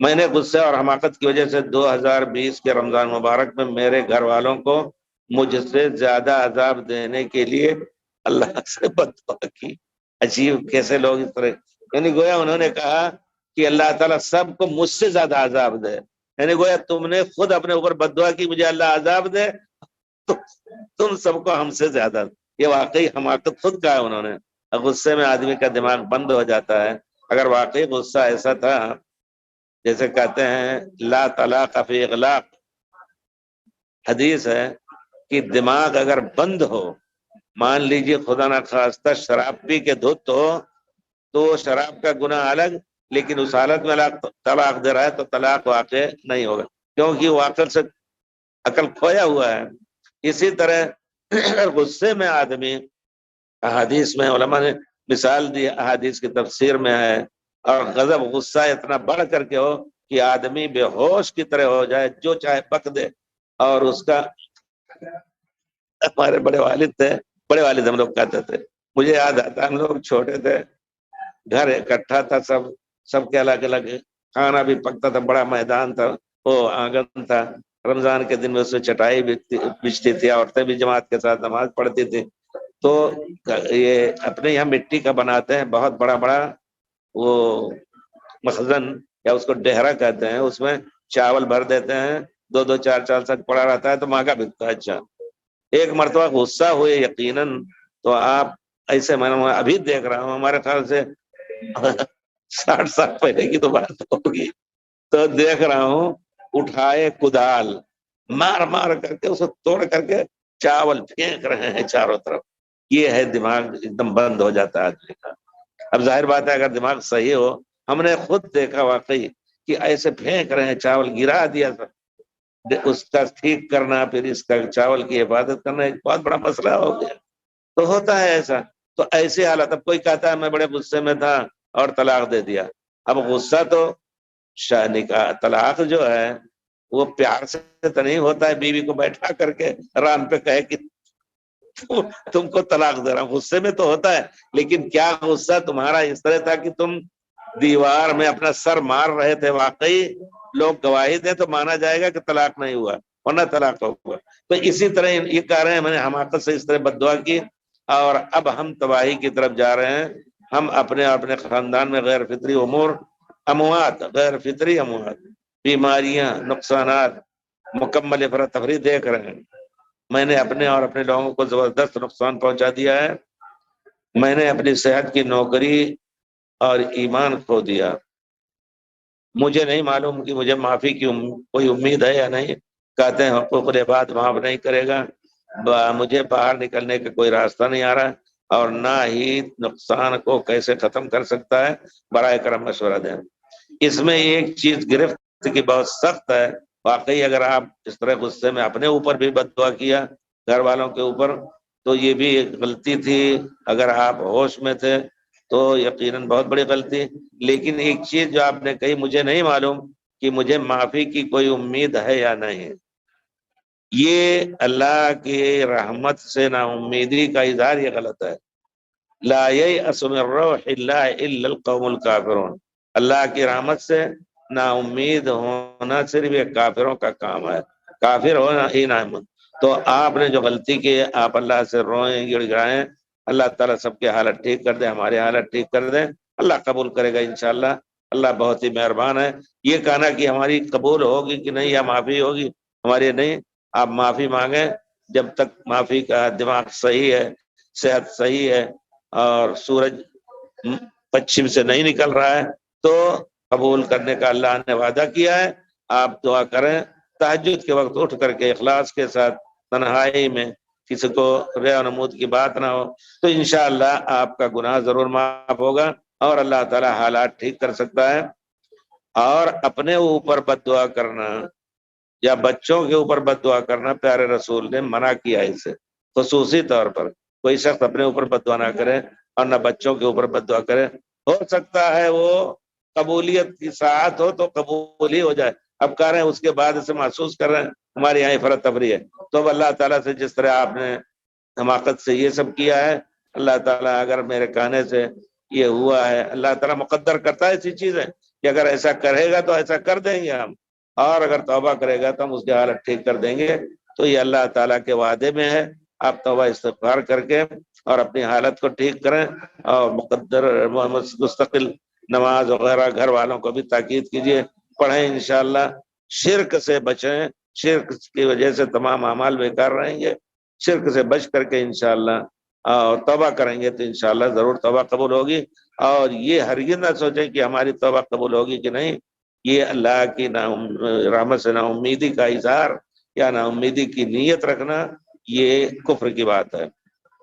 میں نے غصے اور حماقت کی وجہ سے 2020 کے رمضان مبارک میں میرے گھر والوں کو مجھ سے زیادہ عذاب دینے کے لیے اللہ سے بد دعا کی۔ عجیب کیسے لوگ اس طرح، یعنی گویا انہوں نے کہا کہ اللہ تعالیٰ سب کو مجھ سے زیادہ عذاب دے، یعنی گویا تم نے خود اپنے اوپر بد دعا کی مجھے اللہ عذاب دے، تو تم سب کو ہم سے زیادہ۔ یہ واقعی حماقت خود کہا ہے انہوں نے۔ غصے میں آدمی کا دماغ بند ہو جاتا ہے۔ اگر واقعی غصہ ایسا تھا، جیسے کہتے ہیں لا طلاق فی اغلاق، حدیث ہے کہ دماغ اگر بند ہو، مان لیجئے خدا نہ خواستہ شراب پی کے دھت ہو، تو شراب کا گناہ الگ، لیکن اس حالت میں طلاق دے رہا ہے تو طلاق واقع نہیں ہوگا، کیونکہ وہ عقل سے عقل کھویا ہوا ہے۔ اسی طرح غصے میں آدمی، احادیث میں علماء نے مثال دی، احادیث کی تفسیر میں ہے، اور غضب غصہ اتنا بڑھ کر کے ہو کہ آدمی بے ہوش کی طرح ہو جائے، جو چاہے بک دے۔ اور اس کا، ہمارے بڑے والد تھے، بڑے والد ہم لوگ کہتے تھے، مجھے یاد آتا ہم لوگ چھوٹے تھے، گھر اکٹھا تھا، سب کے الگ الگ، کھانا بھی پکتا تھا، بڑا میدان تھا، وہ آنگن تھا، رمضان کے دن میں اس میں چٹائی بچتی تھی، عورتیں بھی جماعت کے ساتھ نماز پڑھتی تھی۔ تو یہ اپنے یہاں مٹی کا بناتے ہیں بہت بڑا بڑا وہ مخزن، یا اس کو ڈہرا کہتے ہیں، اس میں چاول بھر دیتے ہیں، 2-4 سال پڑا رہتا ہے تو مہنگا بکتا ہے۔ اچھا، ایک مرتبہ غصہ ہوئے یقیناً، تو آپ ایسے، میں ابھی دیکھ رہا ہوں، ہمارے خیال سے 60 سال پہلے کی تو بات ہوگی، تو دیکھ رہا ہوں اٹھائے کدال، مار مار کر کے اسے توڑ کر کے چاول پھینک رہے ہیں چاروں طرف۔ یہ ہے دماغ ایک دم بند ہو جاتا ہے آدمی کا۔ اب ظاہر بات ہے اگر دماغ صحیح ہو، ہم نے خود دیکھا واقعی کہ ایسے پھینک رہے ہیں، چاول گرا دیا تھا، اس کا ٹھیک کرنا، پھر اس کا چاول کی حفاظت کرنا ایک بہت بڑا مسئلہ ہو گیا۔ تو ہوتا ہے ایسا، تو ایسی حالت، اب کوئی کہتا ہے میں بڑے غصے میں تھا اور طلاق دے دیا۔ اب غصہ تو نکاح طلاق جو ہے وہ پیار سے تو نہیں ہوتا ہے، بیوی کو بیٹھا کر کے ران پہ کہے کہ تم کو طلاق دے رہا ہوں، غصے میں تو ہوتا ہے، لیکن کیا غصہ تمہارا اس طرح تھا کہ تم دیوار میں اپنا سر مار رہے تھے؟ واقعی لوگ گواہی دیں تو مانا جائے گا کہ طلاق نہیں ہوا، ورنہ طلاق ہوا۔ تو اسی طرح یہ کہہ رہے ہیں میں نے حماقت سے اس طرح بد دعا کی، اور اب ہم تباہی کی طرف جا رہے ہیں۔ ہم اپنے خاندان میں غیر فطری امور، اموات، غیر فطری اموات، بیماریاں، نقصانات، مکمل افراتفری دیکھ رہے ہیں۔ میں نے اپنے اور اپنے لوگوں کو زبردست نقصان پہنچا دیا ہے۔ میں نے اپنی صحت کی، نوکری اور ایمان کھو دیا۔ مجھے نہیں معلوم کہ مجھے معافی کی کوئی امید ہے یا نہیں۔ کہتے ہیں حقوق العباد معاف نہیں کرے گا، مجھے باہر نکلنے کا کوئی راستہ نہیں آ رہا، اور نہ ہی نقصان کو کیسے ختم کر سکتا ہے، برائے کرم مشورہ دیں۔ اس میں ایک چیز گرفت کی بہت سخت ہے، واقعی اگر آپ اس طرح غصے میں اپنے اوپر بھی بد دعا کیا، گھر والوں کے اوپر، تو یہ بھی ایک غلطی تھی۔ اگر آپ ہوش میں تھے تو یقیناً بہت بڑی غلطی۔ لیکن ایک چیز جو آپ نے کہی، مجھے نہیں معلوم کہ مجھے معافی کی کوئی امید ہے یا نہیں، یہ اللہ کی رحمت سے نا امیدی کا اظہار، یہ غلط ہے۔ لا ییأس من روح اللہ الا القوم الکافرون، اللہ کی رحمت سے نا امید ہونا صرف ایک کافروں کا کام ہے، کافر ہونا ہی نہ۔ تو آپ نے جو غلطی کی، آپ اللہ سے روئیں، گڑ گڑائیں، اللہ تعالیٰ سب کے حالت ٹھیک کر دے، ہمارے حالت ٹھیک کر دے، اللہ قبول کرے گا انشاءاللہ۔ اللہ بہت ہی مہربان ہے۔ یہ کہنا کہ ہماری قبول ہوگی کہ نہیں یا معافی ہوگی، ہماری نہیں۔ آپ معافی مانگیں، جب تک معافی کا دماغ صحیح ہے، صحت صحیح ہے، اور سورج پچھم سے نہیں نکل رہا ہے، تو قبول کرنے کا اللہ نے وعدہ کیا ہے۔ آپ دعا کریں، تہجد کے وقت اٹھ کر کے اخلاص کے ساتھ، تنہائی میں، کسی کو ریا و نمود کی بات نہ ہو، تو انشاءاللہ آپ کا گناہ ضرور معاف ہوگا، اور اللہ تعالی حالات ٹھیک کر سکتا ہے۔ اور اپنے اوپر بد دعا کرنا یا بچوں کے اوپر بد دعا کرنا، پیارے رسول نے منع کیا ہے اسے، خصوصی طور پر کوئی شخص اپنے اوپر بد دعا نہ کرے، اور نہ بچوں کے اوپر بد دعا کرے۔ ہو سکتا ہے وہ قبولیت کی ساعت ہو تو قبول ہی ہو جائے، اب کہہ رہے ہیں اس کے بعد اسے محسوس کر رہے ہیں ہمارے یہاں فرق تفریح ہے، تو اب اللہ تعالیٰ سے جس طرح آپ نے حماقت سے یہ سب کیا ہے، اللہ تعالیٰ اگر میرے کہنے سے یہ ہوا ہے، اللہ تعالیٰ مقدر کرتا ہے ایسی چیزیں، کہ اگر ایسا کرے گا تو ایسا کر دیں گے ہم، اور اگر توبہ کرے گا تو ہم اس کی حالت ٹھیک کر دیں گے۔ تو یہ اللہ تعالیٰ کے وعدے میں ہے، آپ توبہ استغفار کر کے اور اپنی حالت کو ٹھیک کریں، اور مستقل نماز وغیرہ گھر والوں کو بھی تاکید کیجیے، پڑھیں انشاءاللہ، شرک سے بچیں، شرک کی وجہ سے تمام اعمال بیکار رہیں گے، شرک سے بچ کر کے انشاءاللہ اور توبہ کریں گے تو انشاءاللہ ضرور توبہ قبول ہوگی۔ اور یہ ہرگز نہ سوچیں کہ ہماری توبہ قبول ہوگی کہ نہیں، یہ اللہ کی رحمت سے نا امیدی کا اظہار یا نا امیدی کی نیت رکھنا، یہ کفر کی بات ہے۔